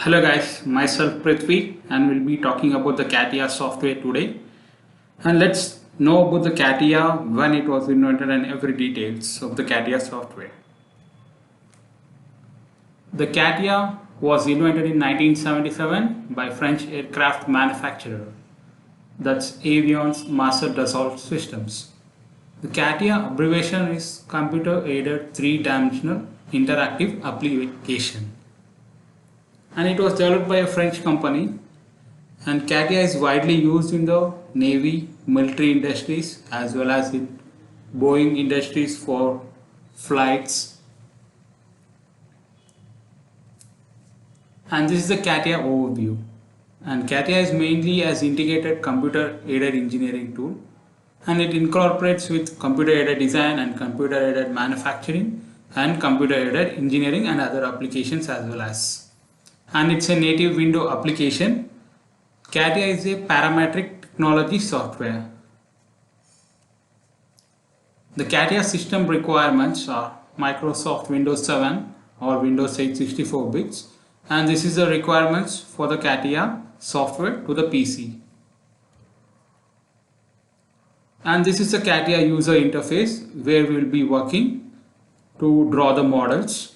Hello guys, myself Prithvi and we'll be talking about the CATIA software today. And let's know about the CATIA, when it was invented and every details of the CATIA software. The CATIA was invented in 1977 by French aircraft manufacturer, that's Avions Master Dassault Systems. The CATIA abbreviation is Computer Aided Three-Dimensional Interactive Application, and it was developed by a French company. And CATIA is widely used in the Navy, military industries as well as in Boeing industries for flights. And this is the CATIA overview. And CATIA is mainly as integrated computer aided engineering tool, and it incorporates with computer aided design and computer aided manufacturing and computer aided engineering and other applications as well as. And it's a native window application. CATIA is a parametric technology software. The CATIA system requirements are Microsoft Windows 7 or Windows 8 64 bits, and this is the requirements for the CATIA software to the PC. And this is the CATIA user interface where we will be working to draw the models.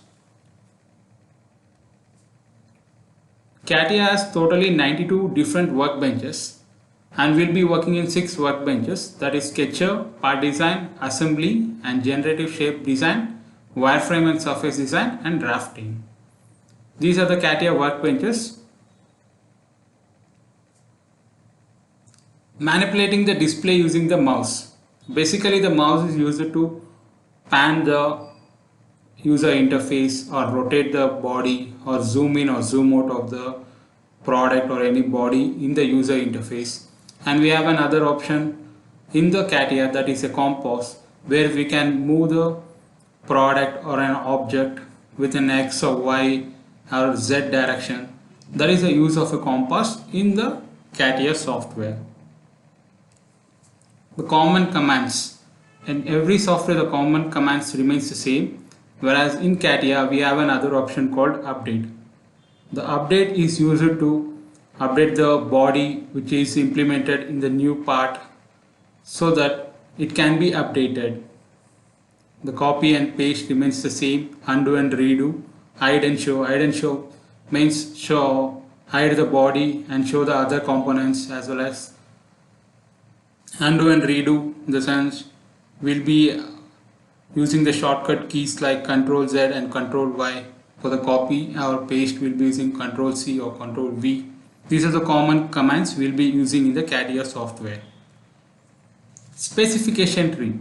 CATIA has totally 92 different workbenches, and we'll be working in 6 workbenches, that is Sketcher, Part Design, Assembly and Generative Shape Design, Wireframe and Surface Design and Drafting. These are the CATIA workbenches. Manipulating the display using the mouse. Basically the mouse is used to pan the user interface or rotate the body or zoom in or zoom out of the product or any body in the user interface. And we have another option in the CATIA, that is a compass, where we can move the product or an object with an X or Y or Z direction. That is the use of a compass in the CATIA software. The common commands. In every software the common commands remains the same, whereas in CATIA we have another option called update. The update is used to update the body which is implemented in the new part so that it can be updated. The copy and paste remains the same. Undo and redo. Hide and show. Hide and show means hide the body and show the other components, as well as undo and redo in the sense we'll be using the shortcut keys like Ctrl Z and Ctrl Y. For the copy or paste we'll be using Ctrl C or Ctrl V. These are the common commands we'll be using in the CATIA software. Specification tree.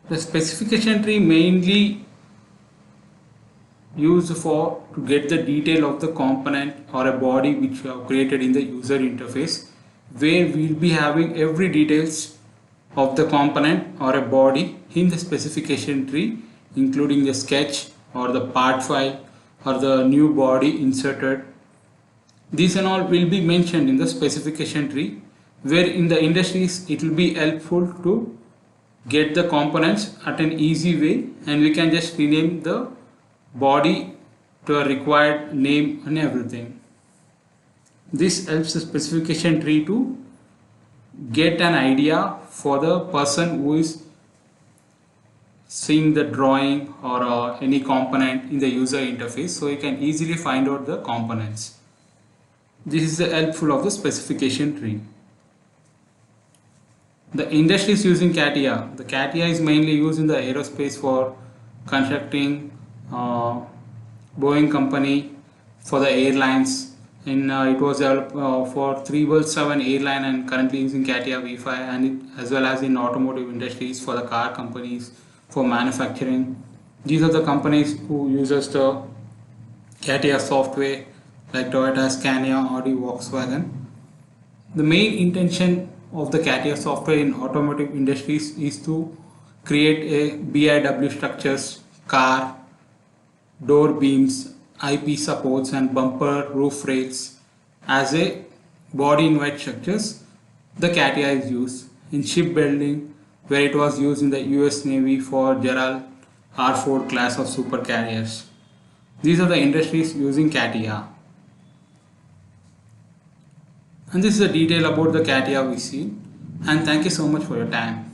The specification tree mainly used for to get the detail of the component or a body which we have created in the user interface, where we'll be having every details of the component or a body in the specification tree, including the sketch or the part file or the new body inserted. These and all will be mentioned in the specification tree, where in the industries it will be helpful to get the components at an easy way, and we can just rename the body to a required name and everything. This helps the specification tree to get an idea for the person who is seeing the drawing or any component in the user interface, so you can easily find out the components. This is the helpful of the specification tree. The industries using CATIA. The CATIA is mainly used in the aerospace for constructing, Boeing company, for the airlines. It was developed for 777 airline and currently using CATIA V5, and as well as in automotive industries for the car companies for manufacturing. These are the companies who uses the CATIA software, like Toyota, Scania, Audi, Volkswagen. The main intention of the CATIA software in automotive industries is to create a BIW structures, car, door beams, IP supports and bumper roof rails as a body in white structures. The CATIA is used in shipbuilding, where it was used in the US Navy for Gerald R. Ford class of supercarriers. These are the industries using CATIA. And this is a detail about the CATIA we see. And thank you so much for your time.